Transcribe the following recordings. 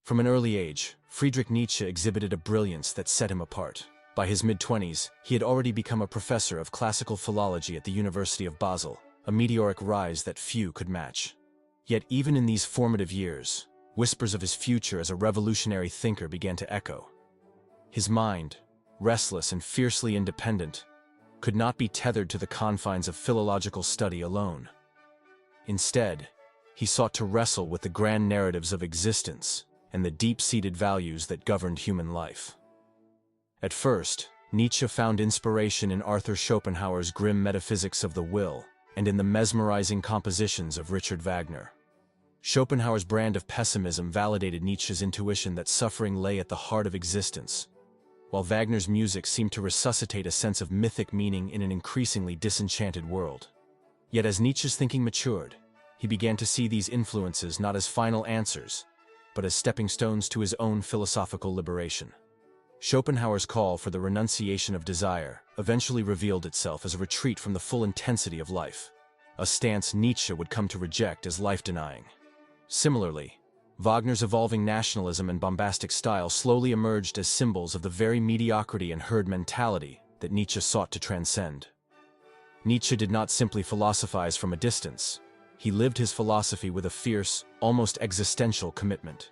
From an early age, Friedrich Nietzsche exhibited a brilliance that set him apart. By his mid-20s, he had already become a professor of classical philology at the University of Basel, a meteoric rise that few could match. Yet even in these formative years, whispers of his future as a revolutionary thinker began to echo. His mind, restless and fiercely independent, could not be tethered to the confines of philological study alone. Instead, he sought to wrestle with the grand narratives of existence and the deep-seated values that governed human life. At first, Nietzsche found inspiration in Arthur Schopenhauer's grim metaphysics of the will and in the mesmerizing compositions of Richard Wagner. Schopenhauer's brand of pessimism validated Nietzsche's intuition that suffering lay at the heart of existence, while Wagner's music seemed to resuscitate a sense of mythic meaning in an increasingly disenchanted world. Yet as Nietzsche's thinking matured, he began to see these influences not as final answers, but as stepping stones to his own philosophical liberation. Schopenhauer's call for the renunciation of desire eventually revealed itself as a retreat from the full intensity of life, a stance Nietzsche would come to reject as life-denying. Similarly, Wagner's evolving nationalism and bombastic style slowly emerged as symbols of the very mediocrity and herd mentality that Nietzsche sought to transcend. Nietzsche did not simply philosophize from a distance. He lived his philosophy with a fierce, almost existential commitment.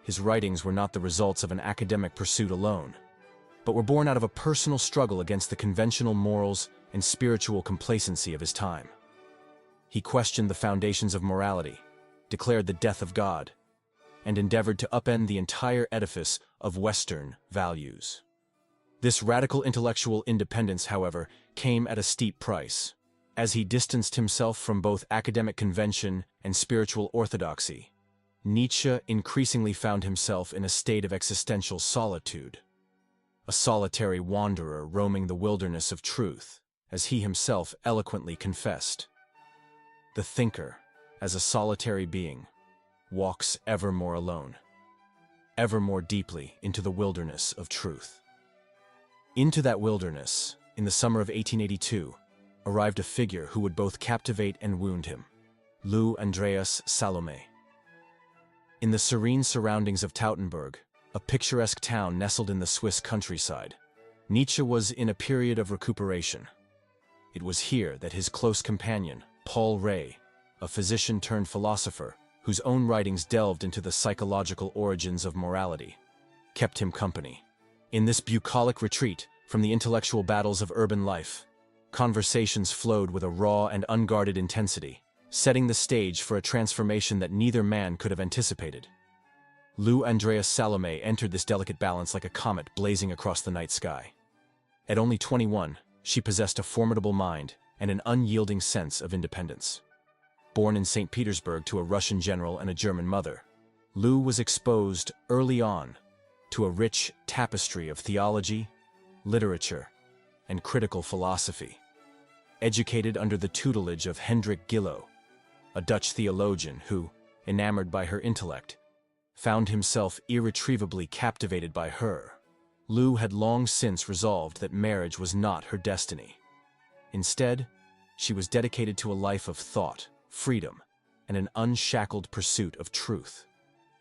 His writings were not the results of an academic pursuit alone, but were born out of a personal struggle against the conventional morals and spiritual complacency of his time. He questioned the foundations of morality, declared the death of God, and endeavored to upend the entire edifice of Western values. This radical intellectual independence, however, came at a steep price. As he distanced himself from both academic convention and spiritual orthodoxy, Nietzsche increasingly found himself in a state of existential solitude, a solitary wanderer roaming the wilderness of truth, as he himself eloquently confessed. The thinker, as a solitary being, walks ever more alone, ever more deeply into the wilderness of truth. Into that wilderness, in the summer of 1882, arrived a figure who would both captivate and wound him, Andreas-Salomé. In the serene surroundings of Teutoburg, a picturesque town nestled in the Swiss countryside, Nietzsche was in a period of recuperation. It was here that his close companion, Paul Rée, a physician-turned-philosopher, whose own writings delved into the psychological origins of morality, kept him company. In this bucolic retreat from the intellectual battles of urban life, conversations flowed with a raw and unguarded intensity, setting the stage for a transformation that neither man could have anticipated. Andreas-Salomé entered this delicate balance like a comet blazing across the night sky. At only 21, she possessed a formidable mind and an unyielding sense of independence. Born in St. Petersburg to a Russian general and a German mother, was exposed early on to a rich tapestry of theology, literature, and critical philosophy. Educated under the tutelage of Hendrik Gillo, a Dutch theologian who, enamored by her intellect, found himself irretrievably captivated by her, had long since resolved that marriage was not her destiny. Instead, she was dedicated to a life of thought, freedom, and an unshackled pursuit of truth.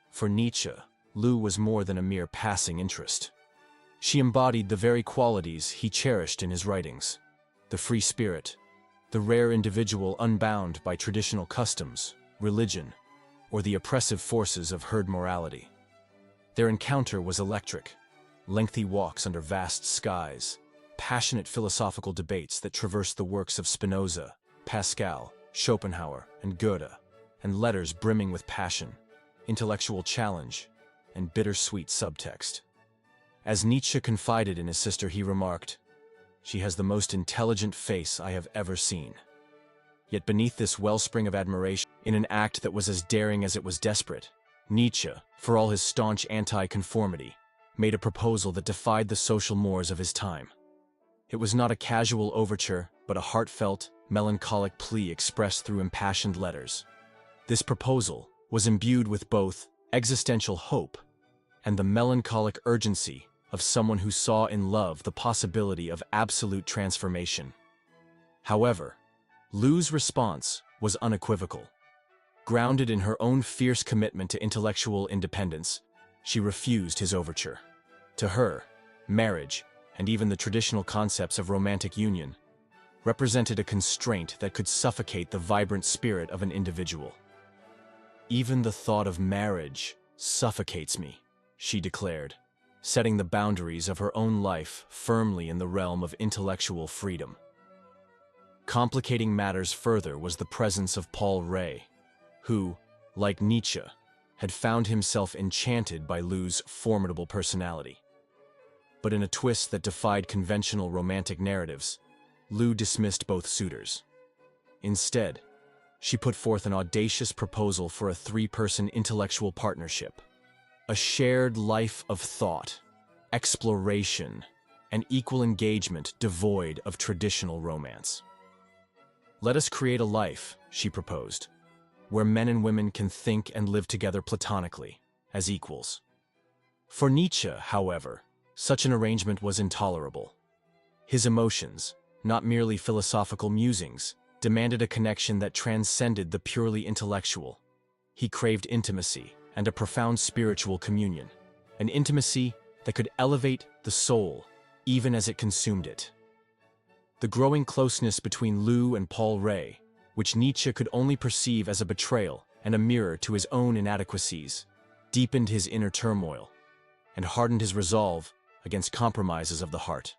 For Nietzsche, was more than a mere passing interest. She embodied the very qualities he cherished in his writings: the free spirit, the rare individual unbound by traditional customs, religion, or the oppressive forces of herd morality. Their encounter was electric: lengthy walks under vast skies, passionate philosophical debates that traversed the works of Spinoza, Pascal, Schopenhauer, and Goethe, and letters brimming with passion, intellectual challenge, and bittersweet subtext. As Nietzsche confided in his sister, he remarked, "She has the most intelligent face I have ever seen." Yet beneath this wellspring of admiration, in an act that was as daring as it was desperate, Nietzsche, for all his staunch anti-conformity, made a proposal that defied the social mores of his time. It was not a casual overture, but a heartfelt, melancholic plea expressed through impassioned letters. This proposal was imbued with both existential hope and the melancholic urgency of someone who saw in love the possibility of absolute transformation. However, Lou's response was unequivocal. Grounded in her own fierce commitment to intellectual independence, she refused his overture. To her, marriage, and even the traditional concepts of romantic union, represented a constraint that could suffocate the vibrant spirit of an individual. "Even the thought of marriage suffocates me," she declared, setting the boundaries of her own life firmly in the realm of intellectual freedom. Complicating matters further was the presence of Paul Rée, who, like Nietzsche, had found himself enchanted by Lou's formidable personality. But in a twist that defied conventional romantic narratives, Lou dismissed both suitors. Instead, she put forth an audacious proposal for a three-person intellectual partnership, a shared life of thought, exploration, and equal engagement devoid of traditional romance. "Let us create a life," she proposed, "where men and women can think and live together platonically, as equals." For Nietzsche, however, such an arrangement was intolerable. His emotions, not merely philosophical musings, demanded a connection that transcended the purely intellectual. He craved intimacy and a profound spiritual communion, an intimacy that could elevate the soul even as it consumed it. The growing closeness between Lou and Paul Rée, which Nietzsche could only perceive as a betrayal and a mirror to his own inadequacies, deepened his inner turmoil and hardened his resolve against compromises of the heart.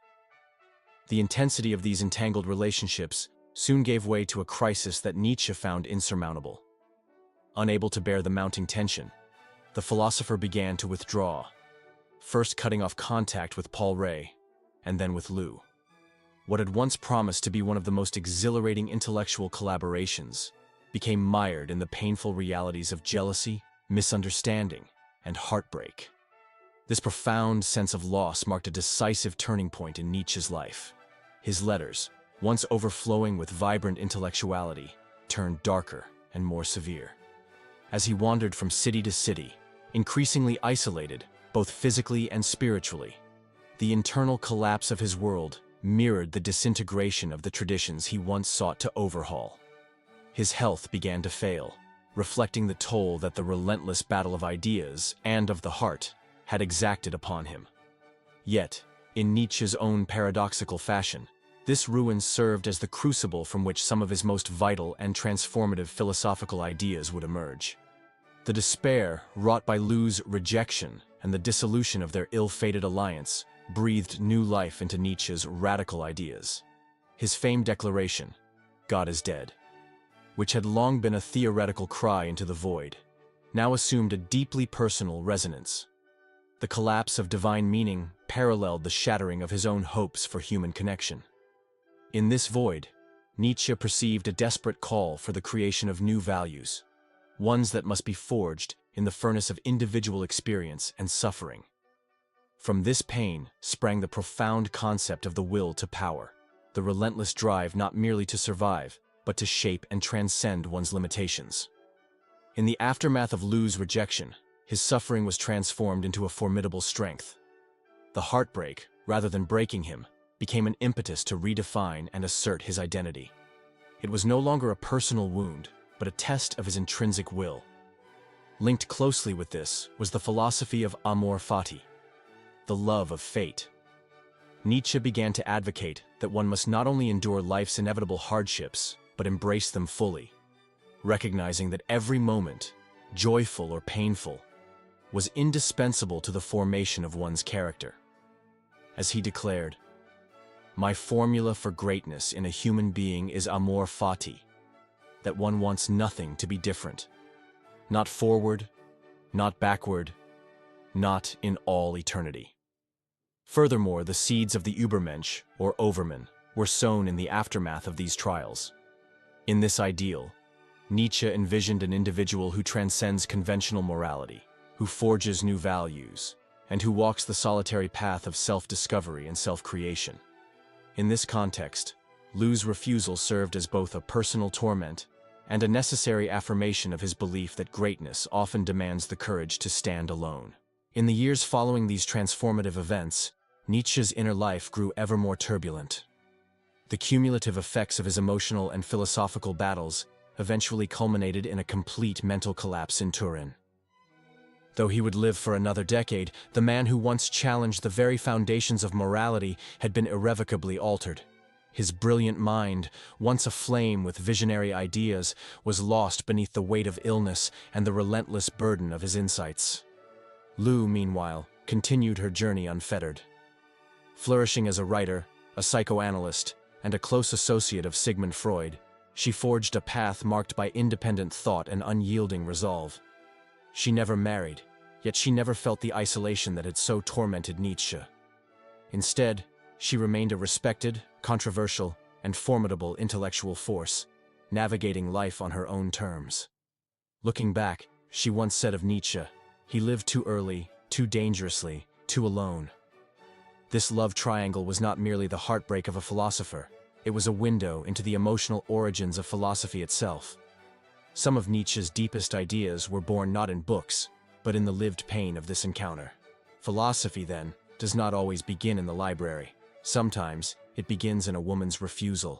The intensity of these entangled relationships soon gave way to a crisis that Nietzsche found insurmountable. Unable to bear the mounting tension, the philosopher began to withdraw, first cutting off contact with Paul Rée, and then with Lou. What had once promised to be one of the most exhilarating intellectual collaborations became mired in the painful realities of jealousy, misunderstanding, and heartbreak. This profound sense of loss marked a decisive turning point in Nietzsche's life. His letters, once overflowing with vibrant intellectuality, turned darker and more severe. As he wandered from city to city, increasingly isolated, both physically and spiritually, the internal collapse of his world mirrored the disintegration of the traditions he once sought to overhaul. His health began to fail, reflecting the toll that the relentless battle of ideas and of the heart had exacted upon him. Yet, in Nietzsche's own paradoxical fashion, this ruin served as the crucible from which some of his most vital and transformative philosophical ideas would emerge. The despair wrought by Lou's rejection and the dissolution of their ill-fated alliance breathed new life into Nietzsche's radical ideas. His famed declaration, "God is dead," which had long been a theoretical cry into the void, now assumed a deeply personal resonance. The collapse of divine meaning paralleled the shattering of his own hopes for human connection. In this void, Nietzsche perceived a desperate call for the creation of new values, ones that must be forged in the furnace of individual experience and suffering. From this pain sprang the profound concept of the will to power, the relentless drive not merely to survive, but to shape and transcend one's limitations. In the aftermath of Lou's rejection, his suffering was transformed into a formidable strength. The heartbreak, rather than breaking him, became an impetus to redefine and assert his identity. It was no longer a personal wound, but a test of his intrinsic will. Linked closely with this was the philosophy of Amor Fati, the love of fate. Nietzsche began to advocate that one must not only endure life's inevitable hardships, but embrace them fully, recognizing that every moment, joyful or painful, was indispensable to the formation of one's character. As he declared, "My formula for greatness in a human being is amor fati, that one wants nothing to be different. Not forward, not backward, not in all eternity." Furthermore, the seeds of the Übermensch, or Overman, were sown in the aftermath of these trials. In this ideal, Nietzsche envisioned an individual who transcends conventional morality, who forges new values, and who walks the solitary path of self-discovery and self-creation. In this context, Lou's refusal served as both a personal torment and a necessary affirmation of his belief that greatness often demands the courage to stand alone. In the years following these transformative events, Nietzsche's inner life grew ever more turbulent. The cumulative effects of his emotional and philosophical battles eventually culminated in a complete mental collapse in Turin. Though he would live for another decade, the man who once challenged the very foundations of morality had been irrevocably altered. His brilliant mind, once aflame with visionary ideas, was lost beneath the weight of illness and the relentless burden of his insights. Lou, meanwhile, continued her journey unfettered. Flourishing as a writer, a psychoanalyst, and a close associate of Sigmund Freud, she forged a path marked by independent thought and unyielding resolve. She never married, yet she never felt the isolation that had so tormented Nietzsche. Instead, she remained a respected, controversial, and formidable intellectual force, navigating life on her own terms. Looking back, she once said of Nietzsche, "He lived too early, too dangerously, too alone." This love triangle was not merely the heartbreak of a philosopher, it was a window into the emotional origins of philosophy itself. Some of Nietzsche's deepest ideas were born not in books, but in the lived pain of this encounter. Philosophy, then, does not always begin in the library. Sometimes, it begins in a woman's refusal.